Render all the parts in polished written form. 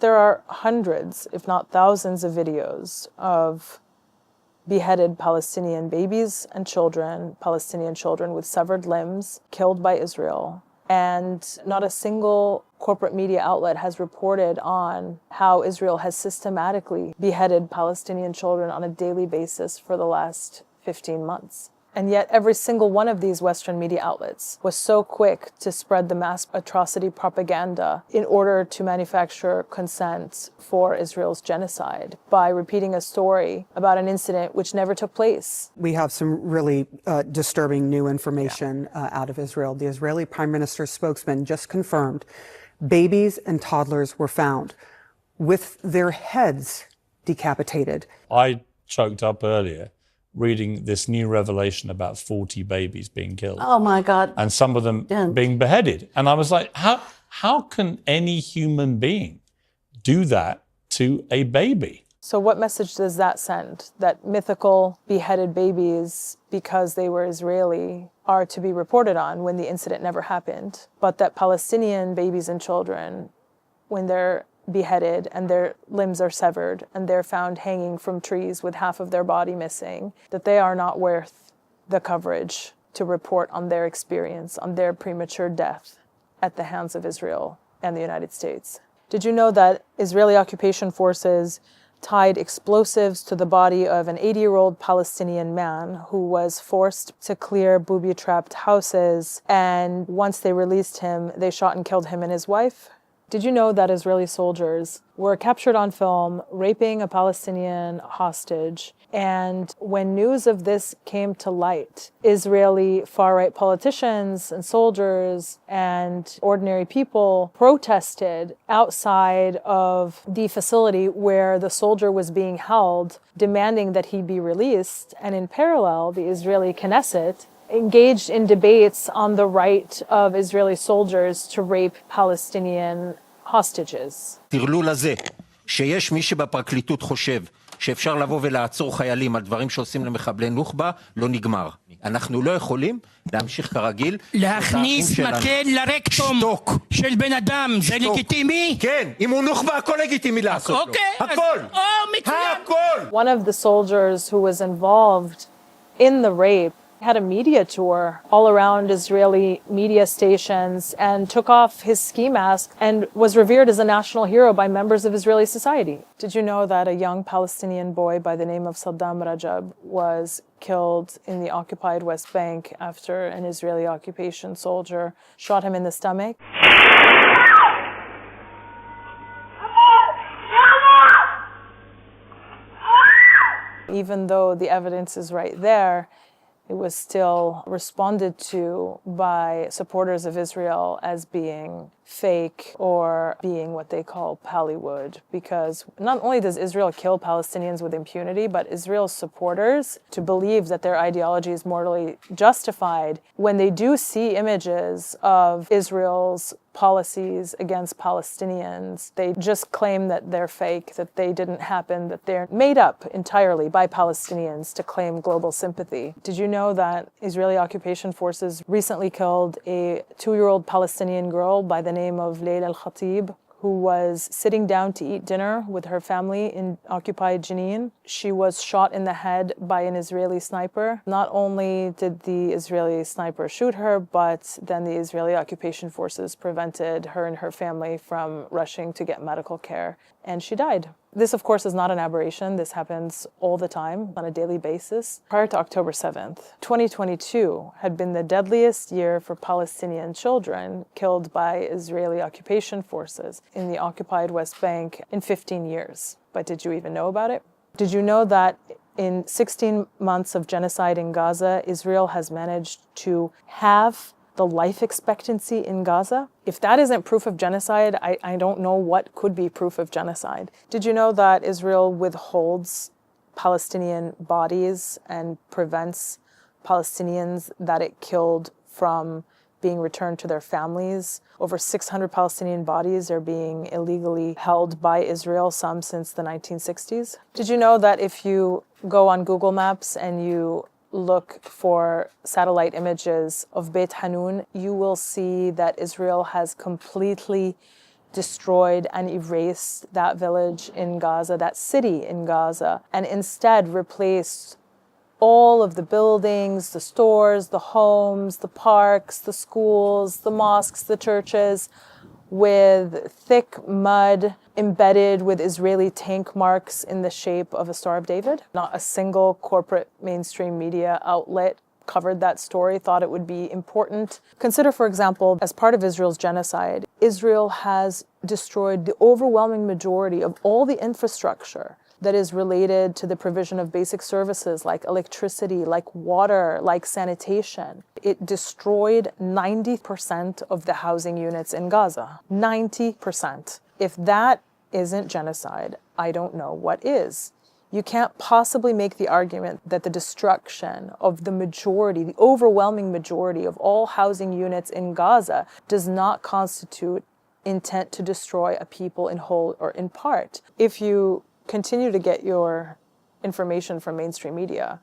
There are hundreds, if not thousands, of videos of beheaded Palestinian babies and children, Palestinian children with severed limbs, killed by Israel. And not a single corporate media outlet has reported on how Israel has systematically beheaded Palestinian children on a daily basis for the last 15 months. And yet every single one of these Western media outlets was so quick to spread the mass atrocity propaganda in order to manufacture consent for Israel's genocide by repeating a story about an incident which never took place. We have some really disturbing new information out of Israel. The Israeli Prime Minister's spokesman just confirmed babies and toddlers were found with their heads decapitated. I choked up earlier reading this new revelation about 40 babies being killed. Oh my God. And some of them being beheaded. And I was like, how can any human being do that to a baby? So what message does that send? That mythical beheaded babies, because they were Israeli, are to be reported on when the incident never happened, but that Palestinian babies and children, when they're beheaded and their limbs are severed and they're found hanging from trees with half of their body missing, that they are not worth the coverage to report on their experience, on their premature death at the hands of Israel and the United States. Did you know that Israeli occupation forces tied explosives to the body of an 80-year-old Palestinian man who was forced to clear booby-trapped houses, and once they released him, they shot and killed him and his wife? Did you know that Israeli soldiers were captured on film raping a Palestinian hostage? And when news of this came to light, Israeli far-right politicians and soldiers and ordinary people protested outside of the facility where the soldier was being held, demanding that he be released. And in parallel, the Israeli Knesset engaged in debates on the right of Israeli soldiers to rape Palestinian hostages. תרלול הזה, שיש מי שבפרקליטות חושב שאפשר לבוא ולעצור חיילים על דברים שעושים למחבלי נוח'בה, לא נגמר. אנחנו לא יכולים להמשיך כרגיל. להכניס מקל לרקטום של בן אדם, זה לגיטימי? כן, אם הוא נוח'בה, הכל לגיטימי לעשות לו. הכל! הכל! One of the soldiers who was involved in the rape had a media tour all around Israeli media stations and took off his ski mask and was revered as a national hero by members of Israeli society. Did you know that a young Palestinian boy by the name of Saddam Rajab was killed in the occupied West Bank after an Israeli occupation soldier shot him in the stomach? Even though the evidence is right there, it was still responded to by supporters of Israel as being fake or being what they call Pallywood, because not only does Israel kill Palestinians with impunity, but Israel's supporters, to believe that their ideology is morally justified, when they do see images of Israel's policies against Palestinians, they just claim that they're fake, that they didn't happen, that they're made up entirely by Palestinians to claim global sympathy. Did you know that Israeli occupation forces recently killed a 2-year-old Palestinian girl by the name of Layla al-Khatib, who was sitting down to eat dinner with her family in occupied Jenin? She was shot in the head by an Israeli sniper. Not only did the Israeli sniper shoot her, but then the Israeli occupation forces prevented her and her family from rushing to get medical care, and she died. This, of course, is not an aberration. This happens all the time on a daily basis. Prior to October 7th, 2022 had been the deadliest year for Palestinian children killed by Israeli occupation forces in the occupied West Bank in 15 years. But did you even know about it? Did you know that in 16 months of genocide in Gaza, Israel has managed to halve the life expectancy in Gaza? If that isn't proof of genocide, I don't know what could be proof of genocide. Did you know that Israel withholds Palestinian bodies and prevents Palestinians that it killed from being returned to their families? Over 600 Palestinian bodies are being illegally held by Israel, some since the 1960s. Did you know that if you go on Google Maps and you look for satellite images of Beit Hanun, you will see that Israel has completely destroyed and erased that village in Gaza, that city in Gaza, and instead replaced all of the buildings, the stores, the homes, the parks, the schools, the mosques, the churches, with thick mud embedded with Israeli tank marks in the shape of a Star of David. Not a single corporate mainstream media outlet covered that story, thought it would be important. Consider, for example, as part of Israel's genocide, Israel has destroyed the overwhelming majority of all the infrastructure that is related to the provision of basic services like electricity, like water, like sanitation. It destroyed 90% of the housing units in Gaza. 90%. If that isn't genocide, I don't know what is. You can't possibly make the argument that the destruction of the majority, the overwhelming majority of all housing units in Gaza does not constitute intent to destroy a people in whole or in part. If you continue to get your information from mainstream media,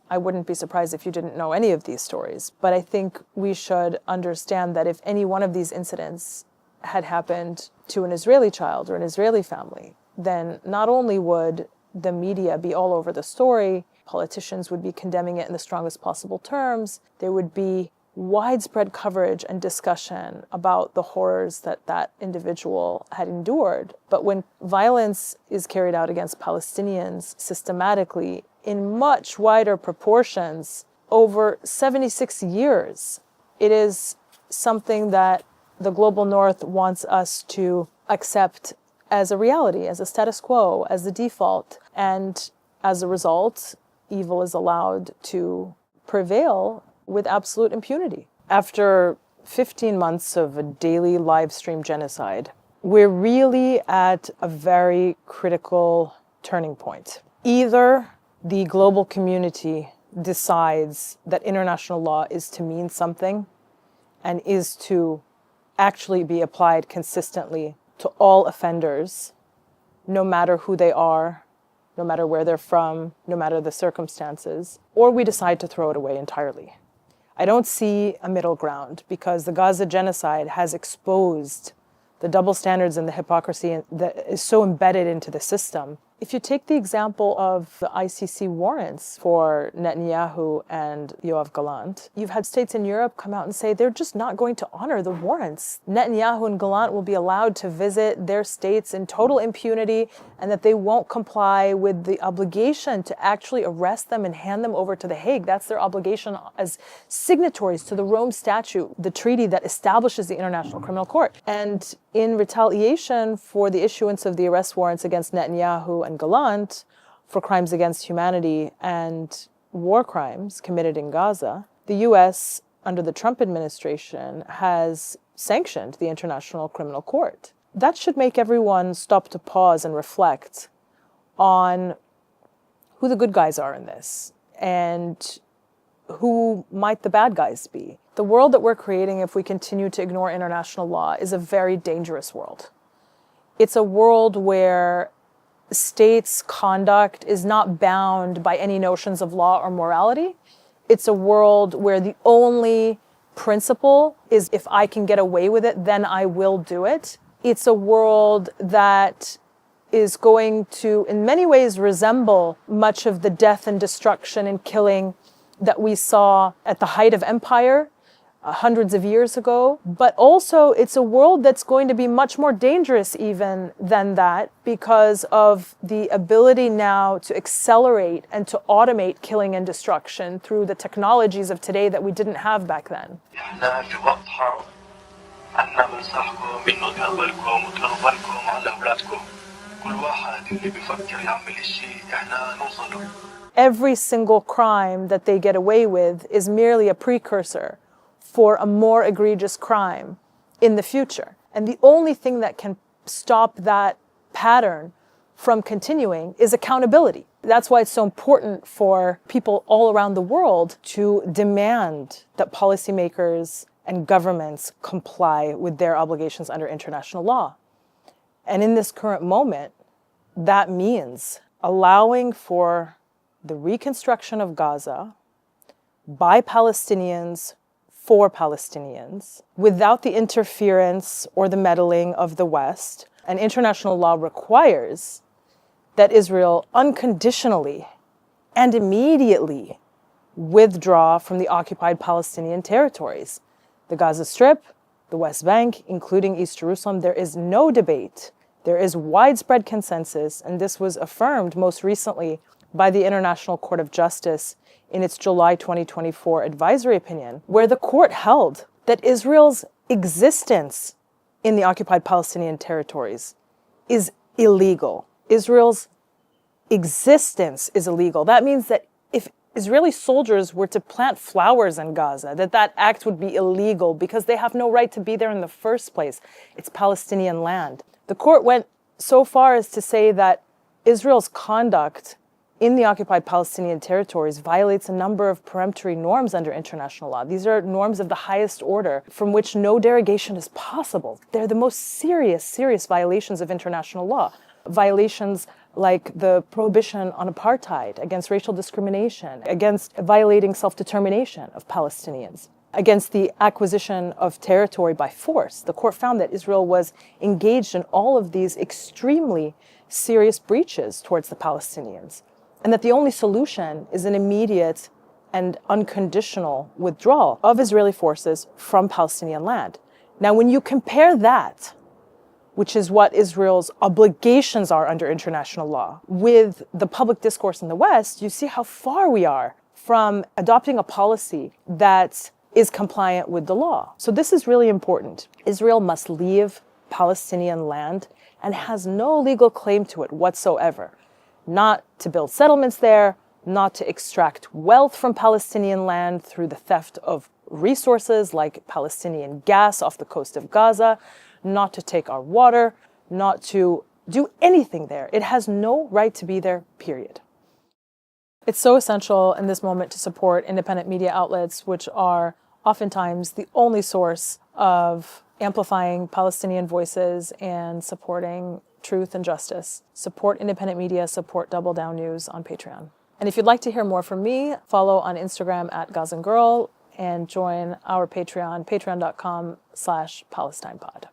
I wouldn't be surprised if you didn't know any of these stories. But I think we should understand that if any one of these incidents had happened to an Israeli child or an Israeli family, then not only would the media be all over the story, politicians would be condemning it in the strongest possible terms, there would be widespread coverage and discussion about the horrors that that individual had endured. But when violence is carried out against Palestinians systematically in much wider proportions over 76 years, it is something that the global north wants us to accept as a reality, as a status quo, as the default. And as a result, evil is allowed to prevail with absolute impunity. After 15 months of a daily live stream genocide, we're really at a very critical turning point. Either the global community decides that international law is to mean something and is to actually be applied consistently to all offenders, no matter who they are, no matter where they're from, no matter the circumstances, or we decide to throw it away entirely. I don't see a middle ground because the Gaza genocide has exposed the double standards and the hypocrisy that is so embedded into the system. If you take the example of the ICC warrants for Netanyahu and Yoav Gallant, you've had states in Europe come out and say they're just not going to honor the warrants. Netanyahu and Gallant will be allowed to visit their states in total impunity and that they won't comply with the obligation to actually arrest them and hand them over to The Hague. That's their obligation as signatories to the Rome Statute, the treaty that establishes the International Criminal Court. And in retaliation for the issuance of the arrest warrants against Netanyahu and Gallant for crimes against humanity and war crimes committed in Gaza, the U.S., under the Trump administration, has sanctioned the International Criminal Court. That should make everyone stop to pause and reflect on who the good guys are in this and who might the bad guys be. The world that we're creating, if we continue to ignore international law, is a very dangerous world. It's a world where states' conduct is not bound by any notions of law or morality. It's a world where the only principle is if I can get away with it, then I will do it. It's a world that is going to, in many ways, resemble much of the death and destruction and killing that we saw at the height of empire hundreds of years ago. But also, it's a world that's going to be much more dangerous even than that because of the ability now to accelerate and to automate killing and destruction through the technologies of today that we didn't have back then. Every single crime that they get away with is merely a precursor for a more egregious crime in the future. And the only thing that can stop that pattern from continuing is accountability. That's why it's so important for people all around the world to demand that policymakers and governments comply with their obligations under international law. And in this current moment, that means allowing for the reconstruction of Gaza by Palestinians for Palestinians without the interference or the meddling of the West. And international law requires that Israel unconditionally and immediately withdraw from the occupied Palestinian territories. The Gaza Strip, the West Bank, including East Jerusalem, there is no debate. There is widespread consensus, and this was affirmed most recently by the International Court of Justice in its July 2024 advisory opinion, where the court held that Israel's existence in the occupied Palestinian territories is illegal. Israel's existence is illegal. That means that if Israeli soldiers were to plant flowers in Gaza, that act would be illegal because they have no right to be there in the first place. It's Palestinian land. The court went so far as to say that Israel's conduct in the occupied Palestinian territories violates a number of peremptory norms under international law. These are norms of the highest order from which no derogation is possible. They're the most serious violations of international law. Violations like the prohibition on apartheid, against racial discrimination, against violating self-determination of Palestinians, against the acquisition of territory by force. The court found that Israel was engaged in all of these extremely serious breaches towards the Palestinians, and that the only solution is an immediate and unconditional withdrawal of Israeli forces from Palestinian land. Now, when you compare that, which is what Israel's obligations are under international law, with the public discourse in the West, you see how far we are from adopting a policy that is compliant with the law. So this is really important. Israel must leave Palestinian land and has no legal claim to it whatsoever. Not to build settlements there, not to extract wealth from Palestinian land through the theft of resources like Palestinian gas off the coast of Gaza, not to take our water, not to do anything there. It has no right to be there, period. It's so essential in this moment to support independent media outlets, which are oftentimes the only source of amplifying Palestinian voices and supporting truth and justice. Support independent media, support Double Down News on Patreon. And if you'd like to hear more from me, follow on Instagram at GazanGirl and join our Patreon, patreon.com/PalestinePod.